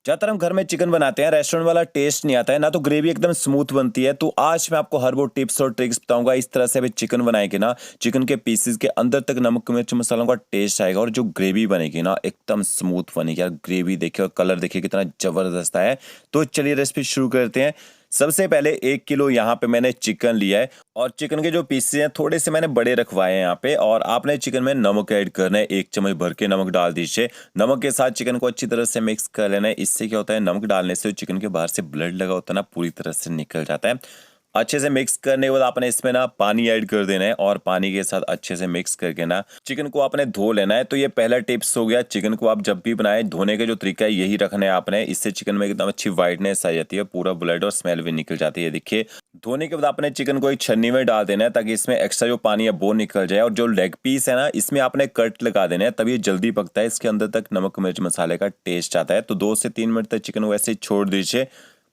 ज़्यादातर हम घर में चिकन बनाते हैं, रेस्टोरेंट वाला टेस्ट नहीं आता है, ना तो ग्रेवी एकदम स्मूथ बनती है। तो आज मैं आपको हर वो टिप्स और ट्रिक्स बताऊँगा, इस तरह से अभी चिकन बनाएँगे ना, चिकन के पीसेज़ के अंदर तक नमक, मिर्च, मसालों का टेस्ट आएगा और जो ग्रेवी बनेगी ना, एकदम स्मूथ बनेगी। यार ग्रेवी देखिए और कलर देखिए कितना ज़बरदस्त है। तो चलिए रेसिपी शुरू करते हैं। सबसे पहले 1 किलो यहाँ पे मैंने चिकन लिया है और चिकन के जो पीसेस हैं थोड़े से मैंने बड़े रखवाए हैं यहाँ पे। और आपने चिकन में नमक ऐड करना है, 1 चम्मच भर के नमक डाल दीजिए। नमक के साथ चिकन को अच्छी तरह से मिक्स कर लेना है। इससे क्या होता है, नमक डालने से चिकन के बाहर से ब्लड लगा होता है ना, पूरी तरह से निकल जाता है। अच्छे से मिक्स करने के बाद आपने इसमें ना पानी ऐड कर देना है और पानी के साथ अच्छे से मिक्स करके ना चिकन को आपने धो लेना है। तो ये पहला टिप्स हो गया। चिकन को आप जब भी बनाएं, धोने का जो तरीका है यही रखना है आपने। इससे चिकन में एकदम अच्छी वाइटनेस आ जाती है, पूरा ब्लड और स्मेल भी निकल जाती है। देखिए धोने के बाद आपने चिकन को एक छन्नी में डाल देना है ताकि इसमें एक्स्ट्रा जो पानी है वो निकल जाए। और जो लेग पीस है ना, इसमें आपने कट लगा देना है, तभी ये जल्दी पकता है। इसके अंदर तक नमक मिर्च मसाले का टेस्ट आता है। तो 2 से 3 मिनट तक चिकन को ऐसे ही छोड़ दीजिए।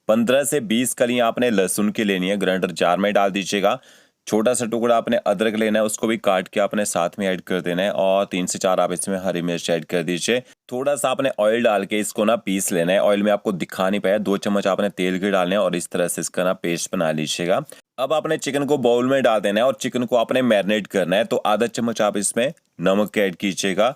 15 से 20 कलियां आपने लहसुन की लेनी है, ग्राइंडर जार में डाल दीजिएगा। छोटा सा टुकड़ा आपने अदरक लेना है, उसको भी काट के आपने साथ में ऐड कर देना है। और 3 से 4 आप इसमें हरी मिर्च ऐड कर दीजिए। थोड़ा सा आपने ऑयल डाल के इसको ना पीस लेना है। ऑयल में आपको दिखा नहीं पाया, 2 चम्मच आपने तेल के डालने हैं और इस तरह से इसका ना पेस्ट बना लीजिएगा। अब आपने चिकन को बाउल में डाल देना है और चिकन को आपने मैरिनेट करना है। तो आधा चम्मच आप इसमें नमक ऐड कीजिएगा,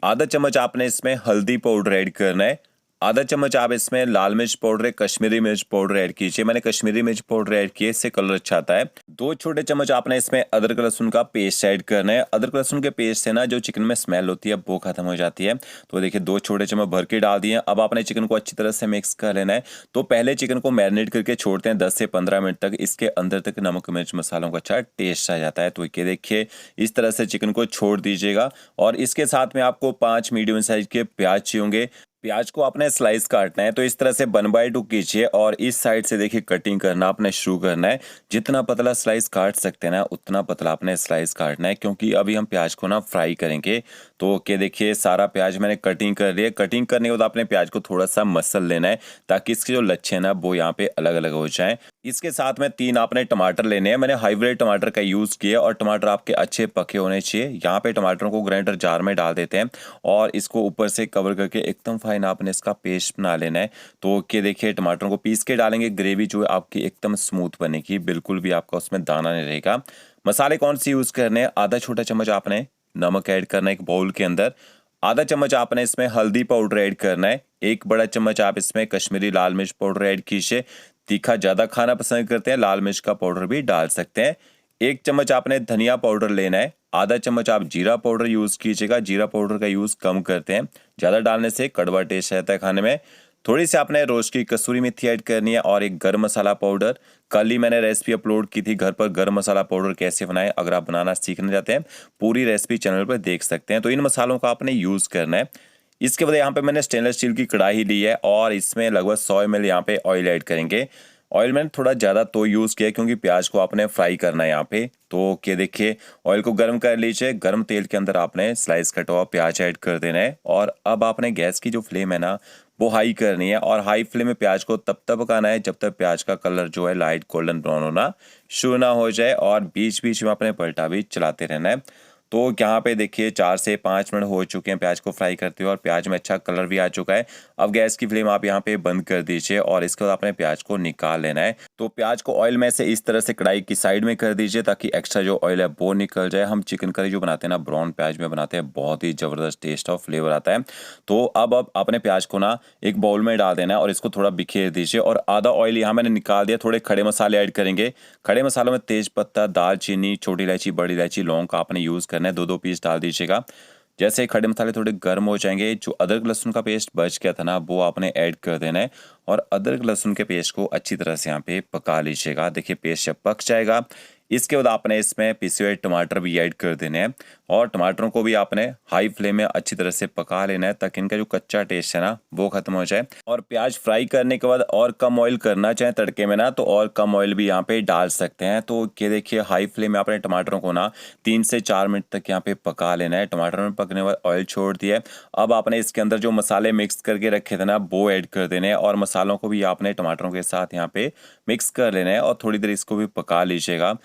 आधा चम्मच आपने इसमें हल्दी पाउडर ऐड करना है, आधा चम्मच आप इसमें लाल मिर्च पाउडर, कश्मीरी मिर्च पाउडर ऐड कीजिए। मैंने कश्मीरी मिर्च पाउडर ऐड किया, इससे कलर अच्छा आता है। 2 छोटे चम्मच आपने इसमें अदरक लहसुन का पेस्ट ऐड करना है। अदरक लहसुन के पेस्ट से ना जो चिकन में स्मेल होती है वो खत्म हो जाती है। तो देखिए 2 छोटे चम्मच भर के डाल दिए। अब आपने चिकन को अच्छी तरह से मिक्स कर लेना है। तो पहले चिकन को मैरिनेट करके छोड़ते हैं 10 से 15 मिनट तक, इसके अंदर तक नमक मिर्च मसालों का अच्छा टेस्ट आ जाता है। तो ये देखिए इस तरह से चिकन को छोड़ दीजिएगा। और इसके साथ में आपको 5 मीडियम साइज के प्याज चाहिए होंगे। प्याज को आपने स्लाइस काटना है, तो इस तरह से 1/2 कीजिए और इस साइड से देखिए कटिंग करना आपने शुरू करना है। जितना पतला स्लाइस काट सकते हैं ना, उतना पतला आपने स्लाइस काटना है, क्योंकि अभी हम प्याज को ना फ्राई करेंगे। तो क्या देखिए सारा प्याज मैंने कटिंग कर लिया। कटिंग करने के बाद आपने प्याज को थोड़ा सा मसल लेना है ताकि इसके जो लच्छे हैं ना वो यहाँ पे अलग अलग हो जाएं। इसके साथ में 3 आपने टमाटर लेने हैं। मैंने हाइब्रिड टमाटर का यूज़ किया और टमाटर आपके अच्छे पके होने चाहिए। यहाँ पे टमाटरों को ग्राइंडर जार में डाल देते हैं और इसको ऊपर से कवर करके एकदम फाइन आपने इसका पेस्ट बना लेना है। तो कि देखिए टमाटरों को पीस के डालेंगे, ग्रेवी जो है आपकी एकदम स्मूथ बनेगी, बिल्कुल भी आपका उसमें दाना नहीं रहेगा। मसाले कौन से यूज़ करने हैं, आधा छोटा चम्मच आपने नमक ऐड करना है एक बाउल के अंदर, आधा चम्मच आपने इसमें हल्दी पाउडर ऐड करना है, 1 बड़ा चम्मच आप इसमें कश्मीरी लाल मिर्च पाउडर ऐड कीजिए। तीखा ज़्यादा खाना पसंद करते हैं, लाल मिर्च का पाउडर भी डाल सकते हैं। 1 चम्मच आपने धनिया पाउडर लेना है, आधा चम्मच आप जीरा पाउडर यूज़ कीजिएगा। जीरा पाउडर का यूज़ कम करते हैं, ज़्यादा डालने से कड़वा टेस्ट रहता है खाने में। थोड़ी सी आपने रोस्ट की कसूरी मेथी ऐड करनी है और एक गरम मसाला पाउडर। कल ही मैंने रेसिपी अपलोड की थी घर पर गरम मसाला पाउडर कैसे बनाएं। अगर आप बनाना सीखना चाहते हैं, पूरी रेसिपी चैनल पर देख सकते हैं। तो इन मसालों का आपने यूज़ करना है। इसके बाद यहाँ पे मैंने स्टेनलेस स्टील की कढ़ाई ली है और इसमें लगभग 100 ml यहाँ पे ऑयल ऐड करेंगे। ऑयल मैंने थोड़ा ज़्यादा तो यूज़ किया क्योंकि प्याज को आपने फ्राई करना है यहाँ पे। तो क्या देखिए ऑयल को गर्म कर लीजिए। गर्म तेल के अंदर आपने स्लाइस कटा हुआ प्याज ऐड कर देना है और अब आपने गैस की जो फ्लेम है ना वो हाई करनी है और हाई फ्लेम में प्याज को तब तक पकाना है जब तक प्याज का कलर जो है लाइट गोल्डन ब्राउन होना शुरू ना हो जाए। और बीच बीच में आपने पलटा भी चलाते रहना है। तो यहाँ पे देखिए 4 से 5 मिनट हो चुके हैं प्याज को फ्राई करते हुए और प्याज में अच्छा कलर भी आ चुका है। अब गैस की फ्लेम आप यहाँ पे बंद कर दीजिए और इसके बाद आपने प्याज को निकाल लेना है। तो प्याज को ऑयल में से इस तरह से कढ़ाई की साइड में कर दीजिए ताकि एक्स्ट्रा जो ऑयल है वो निकल जाए। हम चिकन करी जो बनाते हैं ना ब्राउन प्याज में बनाते हैं, बहुत ही ज़बरदस्त टेस्ट और फ्लेवर आता है। तो अब आपने प्याज को ना एक बाउल में डाल देना है और इसको थोड़ा बिखेर दीजिए। और आधा ऑयल यहाँ मैंने निकाल दिया। थोड़े खड़े मसाले ऐड करेंगे। खड़े मसालों में तेज पत्ता, दालचीनी, छोटी इलायची, बड़ी इलायची, लौंग का आपने यूज़ करना है। 2-2 पीस डाल दीजिएगा। जैसे ही खड़े मसाले थोड़े गर्म हो जाएंगे, जो अदरक लहसुन का पेस्ट बच गया था ना वो आपने ऐड कर देना है और अदरक लहसुन के पेस्ट को अच्छी तरह से यहाँ पे पका लीजिएगा। देखिए पेस्ट जब पक जाएगा, इसके बाद आपने इसमें पिसे हुए टमाटर भी ऐड कर देने हैं और टमाटरों को भी आपने हाई फ्लेम में अच्छी तरह से पका लेना है ताकि इनका जो कच्चा टेस्ट है ना वो खत्म हो जाए। और प्याज फ्राई करने के बाद और कम ऑयल करना चाहे तड़के में ना तो और कम ऑयल भी यहाँ पे डाल सकते हैं। तो ये देखिए हाई फ्लेम में आपने टमाटरों को ना 3 से 4 मिनट तक यहाँ पे पका लेना है। टमाटर में पकने के बाद ऑयल छोड़ दिया है। अब आपने इसके अंदर जो मसाले मिक्स करके रखे थे ना वो ऐड कर देने हैं और मसालों को भी आपने टमाटरों के साथ यहाँ पे मिक्स कर लेना है और थोड़ी देर इसको भी पका लीजिएगा।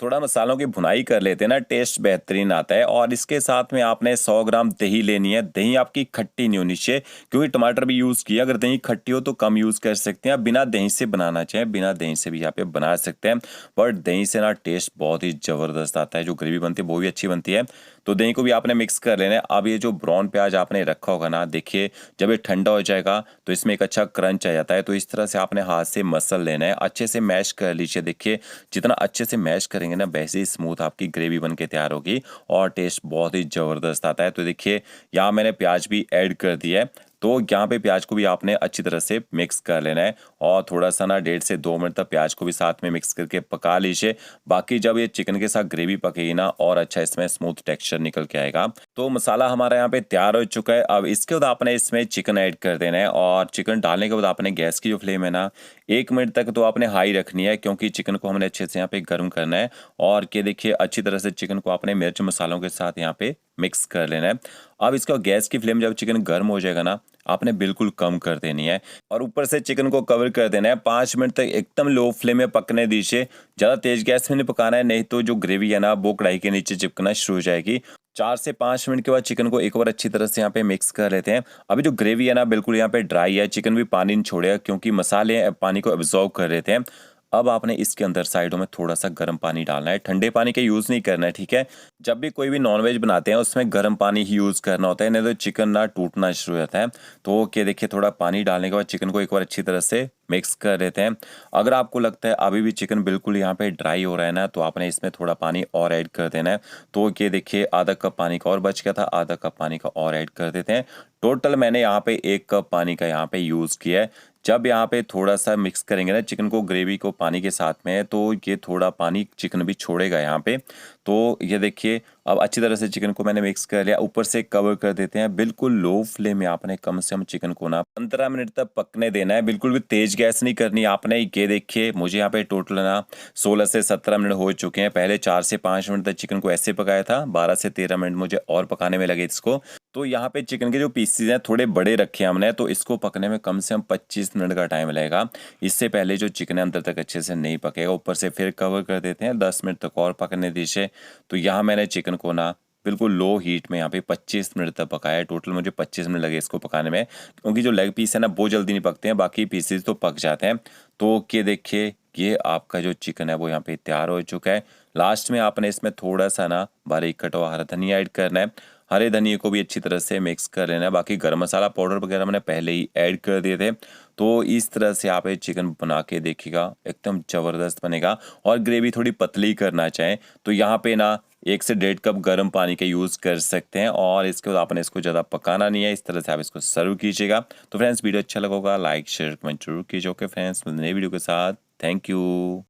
थोड़ा मसालों की भुनाई कर लेते हैं ना, टेस्ट बेहतरीन आता है। और इसके साथ में आपने 100 ग्राम दही लेनी है। दही आपकी खट्टी नहीं होनी चाहिए, क्योंकि टमाटर भी यूज़ किया। अगर दही खट्टी हो तो कम यूज़ कर सकते हैं। आप बिना दही से बनाना चाहें, बिना दही से भी यहाँ पे बना सकते हैं, बट दही से ना टेस्ट बहुत ही ज़बरदस्त आता है। जो ग्रेवी बनती है वो भी अच्छी बनती है। तो दही को भी आपने मिक्स कर लेना है। अब ये जो ब्राउन प्याज आपने रखा होगा ना, देखिए जब ये ठंडा हो जाएगा तो इसमें एक अच्छा क्रंच आ जाता है। तो इस तरह से आपने हाथ से मसल लेना है, अच्छे से मैश कर लीजिए। देखिए जितना अच्छे से मैश करेंगे ना, वैसे ही स्मूथ आपकी ग्रेवी बन के तैयार होगी और टेस्ट बहुत ही ज़बरदस्त आता है। तो देखिए यहाँ मैंने प्याज भी ऐड कर दिया है। तो यहाँ पे प्याज को भी आपने अच्छी तरह से मिक्स कर लेना है और थोड़ा सा ना 1.5 से 2 मिनट तक प्याज को भी साथ में मिक्स करके पका लीजिए। बाकी जब ये चिकन के साथ ग्रेवी पकेगी ना, और अच्छा इसमें स्मूथ टेक्सचर निकल के आएगा। तो मसाला हमारा यहाँ पे तैयार हो चुका है। अब इसके बाद आपने इसमें चिकन ऐड कर देना है और चिकन डालने के बाद आपने गैस की जो फ्लेम है ना, 1 मिनट तक तो आपने हाई रखनी है, क्योंकि चिकन को हमने अच्छे से यहाँ पे गर्म करना है। और ये देखिए अच्छी तरह से चिकन को आपने मिर्च मसालों के साथ यहाँ पे मिक्स कर लेना है। अब इसका गैस की फ्लेम जब चिकन गर्म हो जाएगा ना, आपने बिल्कुल कम कर देनी है और ऊपर से चिकन को कवर कर देना है। 5 मिनट तक एकदम लो फ्लेम में पकने दीजिए। ज़्यादा तेज गैस में नहीं पकाना है, नहीं तो जो ग्रेवी है ना वो कढ़ाई के नीचे चिपकना शुरू हो जाएगी। 4 से 5 मिनट के बाद चिकन को एक बार अच्छी तरह से यहाँ पे मिक्स कर लेते हैं। अभी जो ग्रेवी है ना बिल्कुल यहाँ पे ड्राई है, चिकन भी पानी नहीं छोड़ेगा, क्योंकि मसाले पानी को एब्जॉर्ब कर लेते हैं। अब आपने इसके अंदर साइडों में थोड़ा सा गर्म पानी डालना है, ठंडे पानी का यूज़ नहीं करना है, ठीक है। जब भी कोई भी नॉनवेज बनाते हैं उसमें गर्म पानी ही यूज़ करना होता है, नहीं तो चिकन ना टूटना शुरू हो जाता है। तो क्या देखिए थोड़ा पानी डालने के बाद चिकन को एक बार अच्छी तरह से मिक्स कर देते हैं। अगर आपको लगता है अभी भी चिकन बिल्कुल यहाँ पे ड्राई हो रहा है ना, तो आपने इसमें थोड़ा पानी और ऐड कर देना है। तो ये देखिए आधा कप पानी का और बच गया था, आधा कप पानी का और ऐड कर देते हैं। टोटल मैंने यहाँ पे 1 कप पानी का यहाँ पे यूज़ किया है। जब यहाँ पे थोड़ा सा मिक्स करेंगे ना चिकन को ग्रेवी को पानी के साथ में, तो ये थोड़ा पानी चिकन भी छोड़ेगा यहाँ पे। तो ये देखिए अब अच्छी तरह से चिकन को मैंने मिक्स कर लिया। ऊपर से कवर कर देते हैं। बिल्कुल लो फ्लेम में आपने कम से कम चिकन को ना 15 मिनट तक पकने देना है। बिल्कुल भी तेज गैस नहीं करनी आपने। ये देखिए मुझे यहाँ पे टोटल ना 16 से 17 मिनट हो चुके हैं। पहले 4 से 5 मिनट तक चिकन को ऐसे पकाया था, 12 से 13 मिनट मुझे और पकाने में लगे इसको। तो यहाँ पे चिकन के जो पीसेज हैं थोड़े बड़े रखे हैं हमने, तो इसको पकने में कम से कम 25 मिनट का टाइम लगेगा। इससे पहले जो चिकन है अंदर तक अच्छे से नहीं पकेगा। ऊपर से फिर कवर कर देते हैं, 10 मिनट तक और पकने दीजिए। तो यहाँ मैंने चिकन को ना बिल्कुल लो हीट में यहाँ पे 25 मिनट तक पकाया है। टोटल मुझे 25 मिनट लगे इसको पकाने में, क्योंकि जो लेग पीस है ना वो जल्दी नहीं पकते हैं, बाकी पीसेस तो पक जाते हैं। तो ये देखिए ये आपका जो चिकन है वो यहाँ पे तैयार हो चुका है। लास्ट में आपने इसमें थोड़ा सा ना बारीक कटा हुआ हरा धनिया ऐड करना है। हरे धनिए को भी अच्छी तरह से मिक्स कर लेना है। बाकी गरम मसाला पाउडर वगैरह मैंने पहले ही ऐड कर दिए थे। तो इस तरह से आप ये चिकन बना के देखिएगा, एकदम ज़बरदस्त बनेगा। और ग्रेवी थोड़ी पतली करना चाहें तो यहाँ पे ना 1 से 1.5 कप गर्म पानी का यूज़ कर सकते हैं। और इसके बाद आपने इसको ज़्यादा पकाना नहीं है, इस तरह से आप इसको सर्व कीजिएगा। तो फ्रेंड्स वीडियो अच्छा लगा होगा लाइक शेयर कमेंट जरूर कीजिए। ओके फ्रेंड्स, नई वीडियो के साथ, थैंक यू।